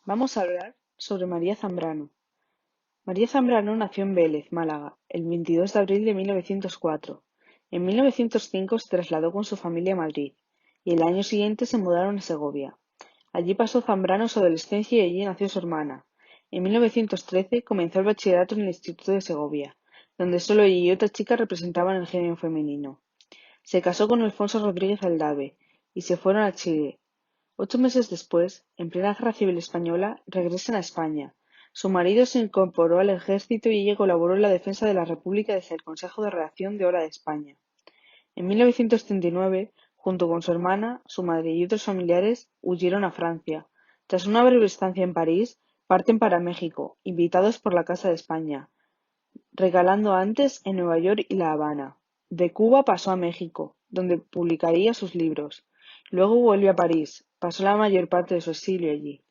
Vamos a hablar sobre María Zambrano. María Zambrano nació en Vélez, Málaga, el 22 de abril de 1904. En 1905 se trasladó con su familia a Madrid y el año siguiente se mudaron a Segovia. Allí pasó Zambrano su adolescencia y allí nació su hermana. En 1913 comenzó el bachillerato en el Instituto de Segovia, donde solo ella y otra chica representaban el género femenino. Se casó con Alfonso Rodríguez Aldave y se fueron a Chile. 8 meses después, en plena Guerra Civil Española, regresan a España. Su marido se incorporó al ejército y ella colaboró en la defensa de la República desde el Consejo de Redacción de Hora de España. En 1939, junto con su hermana, su madre y otros familiares, huyeron a Francia. Tras una breve estancia en París, parten para México, invitados por la Casa de España, recalando antes en Nueva York y La Habana. De Cuba pasó a México, donde publicaría sus libros. Luego vuelve a París, pasó la mayor parte de su exilio allí.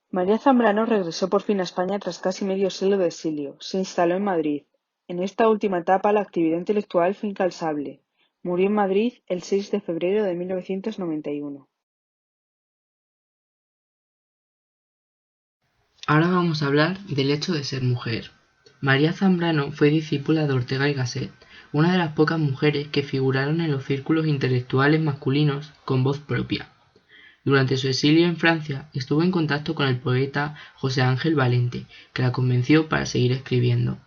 María Zambrano regresó por fin a España tras casi medio siglo de exilio. Se instaló en Madrid. En esta última etapa la actividad intelectual fue incansable. Murió en Madrid el 6 de febrero de 1991. Ahora vamos a hablar del hecho de ser mujer. María Zambrano fue discípula de Ortega y Gasset, una de las pocas mujeres que figuraron en los círculos intelectuales masculinos con voz propia. Durante su exilio en Francia estuvo en contacto con el poeta José Ángel Valente, que la convenció para seguir escribiendo.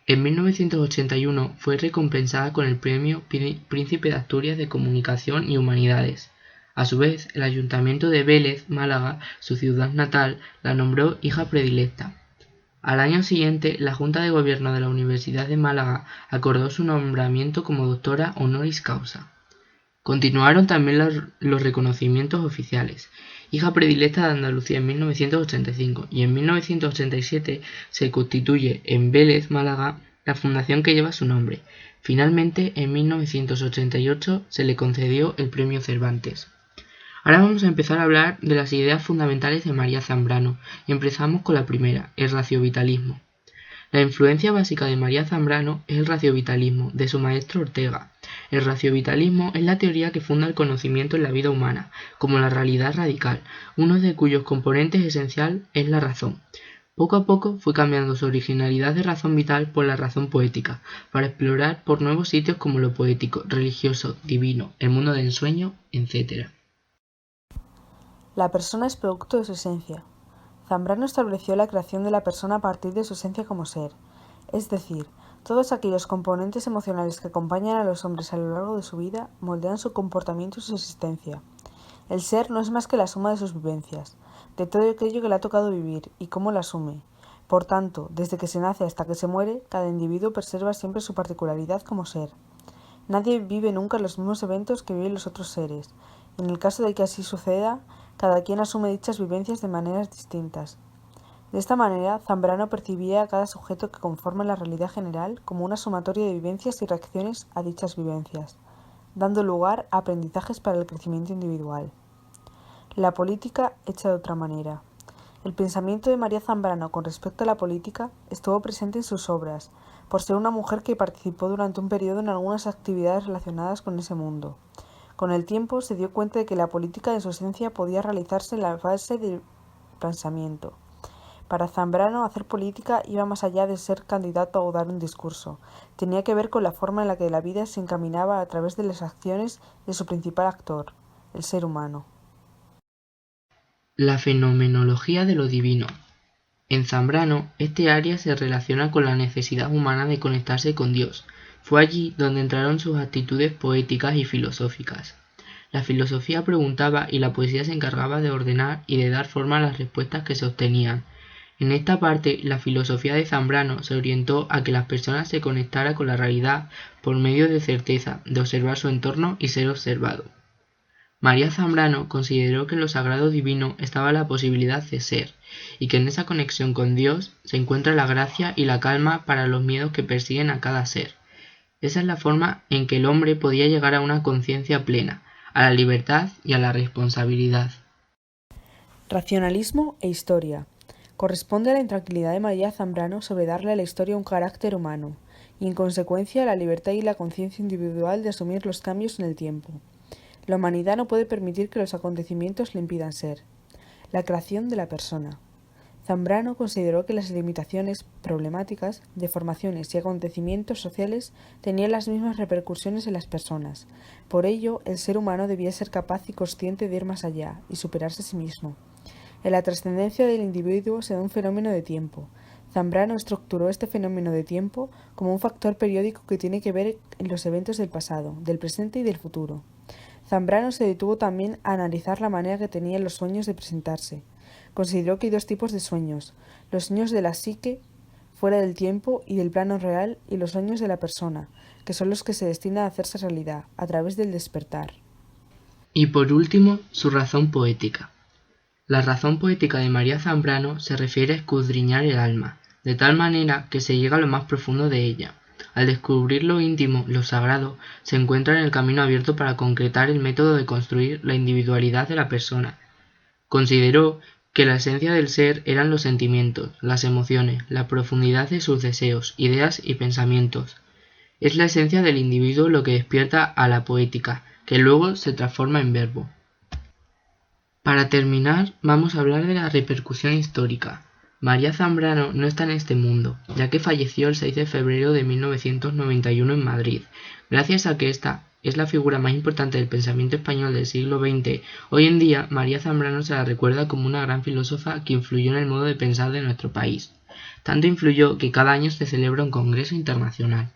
En 1981 fue recompensada con el Premio Príncipe de Asturias de Comunicación y Humanidades. A su vez, el Ayuntamiento de Vélez, Málaga, su ciudad natal, la nombró hija predilecta. Al año siguiente, la Junta de Gobierno de la Universidad de Málaga acordó su nombramiento como doctora honoris causa. Continuaron también los reconocimientos oficiales. Hija predilecta de Andalucía en 1985 y en 1987 se constituye en Vélez, Málaga, la fundación que lleva su nombre. Finalmente, en 1988 se le concedió el Premio Cervantes. Ahora vamos a empezar a hablar de las ideas fundamentales de María Zambrano y empezamos con la primera, el raciovitalismo. La influencia básica de María Zambrano es el raciovitalismo, de su maestro Ortega. El raciovitalismo es la teoría que funda el conocimiento en la vida humana, como la realidad radical, uno de cuyos componentes esencial es la razón. Poco a poco fue cambiando su originalidad de razón vital por la razón poética, para explorar por nuevos sitios como lo poético, religioso, divino, el mundo del ensueño, etc. La persona es producto de su esencia. Zambrano estableció la creación de la persona a partir de su esencia como ser, es decir, todos aquellos componentes emocionales que acompañan a los hombres a lo largo de su vida moldean su comportamiento y su existencia. El ser no es más que la suma de sus vivencias, de todo aquello que le ha tocado vivir y cómo lo asume. Por tanto, desde que se nace hasta que se muere, cada individuo preserva siempre su particularidad como ser. Nadie vive nunca los mismos eventos que viven los otros seres, y en el caso de que así suceda, cada quien asume dichas vivencias de maneras distintas. De esta manera, Zambrano percibía a cada sujeto que conforma la realidad general como una sumatoria de vivencias y reacciones a dichas vivencias, dando lugar a aprendizajes para el crecimiento individual. La política hecha de otra manera. El pensamiento de María Zambrano con respecto a la política estuvo presente en sus obras, por ser una mujer que participó durante un periodo en algunas actividades relacionadas con ese mundo. Con el tiempo se dio cuenta de que la política en su esencia podía realizarse en la base del pensamiento. Para Zambrano, hacer política iba más allá de ser candidato o dar un discurso. Tenía que ver con la forma en la que la vida se encaminaba a través de las acciones de su principal actor, el ser humano. La fenomenología de lo divino. En Zambrano, este área se relaciona con la necesidad humana de conectarse con Dios. Fue allí donde entraron sus actitudes poéticas y filosóficas. La filosofía preguntaba y la poesía se encargaba de ordenar y de dar forma a las respuestas que se obtenían. En esta parte, la filosofía de Zambrano se orientó a que las personas se conectaran con la realidad por medio de certeza, de observar su entorno y ser observado. María Zambrano consideró que en lo sagrado divino estaba la posibilidad de ser, y que en esa conexión con Dios se encuentra la gracia y la calma para los miedos que persiguen a cada ser. Esa es la forma en que el hombre podía llegar a una conciencia plena, a la libertad y a la responsabilidad. Racionalismo e historia. Corresponde a la intranquilidad de María Zambrano sobre darle a la historia un carácter humano, y en consecuencia a la libertad y la conciencia individual de asumir los cambios en el tiempo. La humanidad no puede permitir que los acontecimientos le impidan ser. La creación de la persona. Zambrano consideró que las limitaciones, problemáticas, deformaciones y acontecimientos sociales tenían las mismas repercusiones en las personas. Por ello, el ser humano debía ser capaz y consciente de ir más allá y superarse a sí mismo. En la trascendencia del individuo se da un fenómeno de tiempo. Zambrano estructuró este fenómeno de tiempo como un factor periódico que tiene que ver en los eventos del pasado, del presente y del futuro. Zambrano se detuvo también a analizar la manera que tenían los sueños de presentarse. Consideró que hay dos tipos de sueños: los sueños de la psique, fuera del tiempo y del plano real, y los sueños de la persona, que son los que se destinan a hacerse realidad, a través del despertar. Y por último, su razón poética. La razón poética de María Zambrano se refiere a escudriñar el alma, de tal manera que se llega a lo más profundo de ella. Al descubrir lo íntimo, lo sagrado, se encuentra en el camino abierto para concretar el método de construir la individualidad de la persona. Consideró que la esencia del ser eran los sentimientos, las emociones, la profundidad de sus deseos, ideas y pensamientos. Es la esencia del individuo lo que despierta a la poética, que luego se transforma en verbo. Para terminar, vamos a hablar de la repercusión histórica. María Zambrano no está en este mundo, ya que falleció el 6 de febrero de 1991 en Madrid. Gracias a que esta es la figura más importante del pensamiento español del siglo XX, hoy en día María Zambrano se la recuerda como una gran filósofa que influyó en el modo de pensar de nuestro país. Tanto influyó que cada año se celebra un congreso internacional.